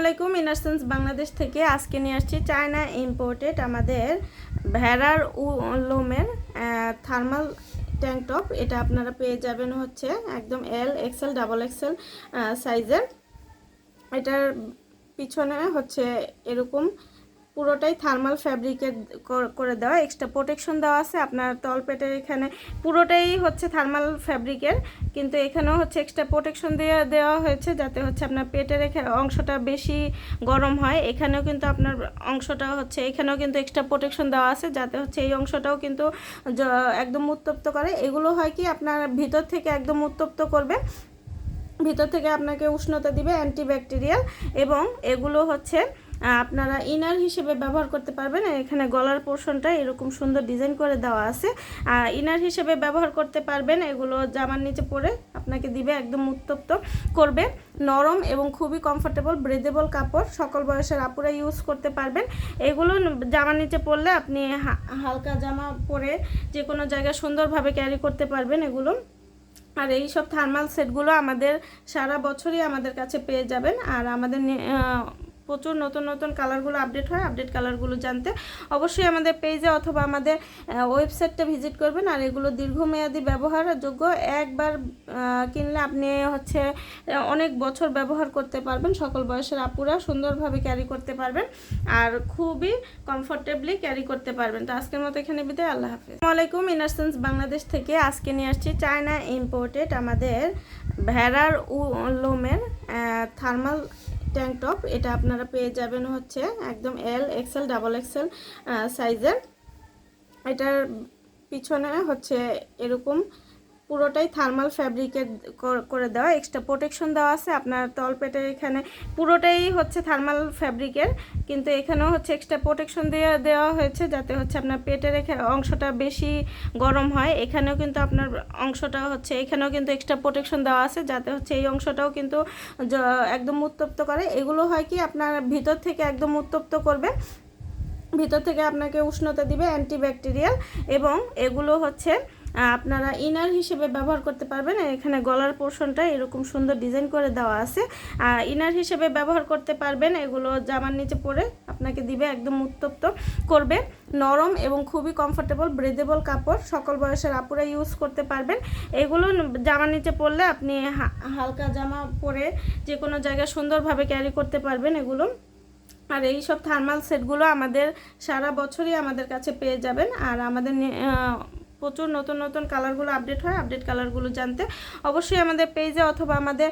আলাইকুম ইনারসেন্স বাংলাদেশ থেকে আজকে নিয়ে আসছি চায়না ইম্পোর্টেড আমাদের ভেড়ার লোমের থার্মাল ট্যাঙ্ক টপ। এটা আপনারা পেয়ে যাবেন হচ্ছে একদম এল এক্সেল ডাবল এক্সেল সাইজের। এটার পিছনে হচ্ছে এরকম পুরোটাই থার্মাল ফ্যাব্রিকের করে দেওয়া, এক্সট্রা প্রোটেকশন দেওয়া আছে। আপনার তলপেটের এখানে পুরোটাই হচ্ছে থার্মাল ফ্যাব্রিকের, কিন্তু এখানেও হচ্ছে এক্সট্রা প্রোটেকশন দেওয়া হয়েছে যাতে হচ্ছে আপনার পেটের অংশটা বেশি গরম হয়। এখানেও কিন্তু আপনার অংশটা হচ্ছে এখানেও কিন্তু এক্সট্রা প্রোটেকশন দেওয়া আছে যাতে হচ্ছে এই অংশটাও কিন্তু একদম উত্তপ্ত করে। এগুলো হয় কি আপনার ভিতর থেকে একদম উত্তপ্ত করবে, ভিতর থেকে আপনাকে উষ্ণতা দিবে, অ্যান্টিব্যাকটেরিয়াল। এবং এগুলো হচ্ছে আপনারা ইনার হিসেবে ব্যবহার করতে পারবেন। এখানে গলার পোর্শনটা এরকম সুন্দর ডিজাইন করে দেওয়া আছে, ইনার হিসেবে ব্যবহার করতে পারবেন। এগুলো জামার নিচে পরে আপনাকে দিবে, একদম উত্তপ্ত করবে, নরম এবং খুবই কমফোর্টেবল ব্রেদেবল কাপড়, সকল বয়সের আপুরা ইউজ করতে পারবেন। এগুলো জামার নিচে পরলে আপনি হালকা জামা পরে যে কোনো জায়গায় সুন্দরভাবে ক্যারি করতে পারবেন এগুলো। আর এই সব থার্মাল সেটগুলো আমাদের সারা বছরই আমাদের কাছে পেয়ে যাবেন। আর আমাদের প্রচুর নতুন নতুন কালারগুলো আপডেট হয়। আপডেট কালারগুলো জানতে অবশ্যই আমাদের পেজে অথবা আমাদের ওয়েবসাইটটা ভিজিট করবেন। আর এগুলো দীর্ঘমেয়াদী ব্যবহারযোগ্য, একবার কিনলে আপনি হচ্ছে অনেক বছর ব্যবহার করতে পারবেন। সকল বয়সের আপুরা সুন্দরভাবে ক্যারি করতে পারবেন আর খুবই কমফোর্টেবলি ক্যারি করতে পারবেন। তো আজকের মতো এখানে বিদায়, আল্লাহ হাফেজ। আসসালামু আলাইকুম ইনারসেন্স বাংলাদেশ থেকে আজকে নিয়ে আসছি চায়না ইম্পোর্টেড আমাদের ভেড়ার লোমের থার্মাল ট্যাঙ্ক টপ। এটা আপনারা পেয়ে যাবেন হচ্ছে একদম এল এক্সেল ডাবল এক্সেল সাইজের। এটার পিছনে হচ্ছে এরকম পুরোটাই থার্মাল ফ্যাব্রিকের করে দেওয়া, এক্সট্রা প্রোটেকশন দেওয়া আছে। আপনার তলপেটের এখানে পুরোটাই হচ্ছে থার্মাল ফ্যাব্রিকের, কিন্তু এখানেও হচ্ছে এক্সট্রা প্রোটেকশন দেওয়া হয়েছে যাতে হচ্ছে আপনার পেটের অংশটা বেশি গরম হয়। এখানেও কিন্তু আপনার অংশটা হচ্ছে এখানেও কিন্তু এক্সট্রা প্রোটেকশন দেওয়া আছে যাতে হচ্ছে এই অংশটাও কিন্তু একদম উত্তপ্ত করে। এগুলো হয় কি আপনার ভিতর থেকে একদম উত্তপ্ত করবে, ভিতর থেকে আপনাকে উষ্ণতা দিবে, অ্যান্টিব্যাকটেরিয়াল। এবং এগুলো হচ্ছে আপনারা ইনার হিসেবে ব্যবহার করতে পারবেন। এখানে গলার পোর্শনটা এরকম সুন্দর ডিজাইন করে দেওয়া আছে, ইনার হিসেবে ব্যবহার করতে পারবেন। এগুলো জামার নিচে পরে আপনাকে দিবে, একদম উত্তপ্ত করবে, নরম এবং খুবই কমফোর্টেবল ব্রেদেবল কাপড়, সকল বয়সের আপুরা ইউজ করতে পারবেন। এগুলো জামার নিচে পরলে আপনি হালকা জামা পরে যে কোনো জায়গায় সুন্দরভাবে ক্যারি করতে পারবেন এগুলো। আর এই সব থার্মাল সেটগুলো আমাদের সারা বছরই আমাদের কাছে পেয়ে যাবেন। আর আমাদের প্রচুর নতুন নতুন কালারগুলো আপডেট হয়। আপডেট কালারগুলো জানতে অবশ্যই আমাদের পেজে অথবা আমাদের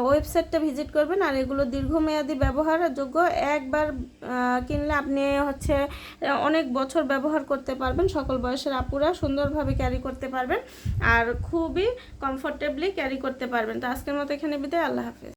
ওয়েবসাইটটা ভিজিট করবেন। আর এগুলো দীর্ঘমেয়াদী ব্যবহারযোগ্য, একবার কিনলে আপনি হচ্ছে অনেক বছর ব্যবহার করতে পারবেন। সকল বয়সের আপুরা সুন্দরভাবে ক্যারি করতে পারবেন আর খুবই কমফোর্টেবলি ক্যারি করতে পারবেন। তো আজকের মতো এখানে বিদায়, আল্লাহ হাফেজ।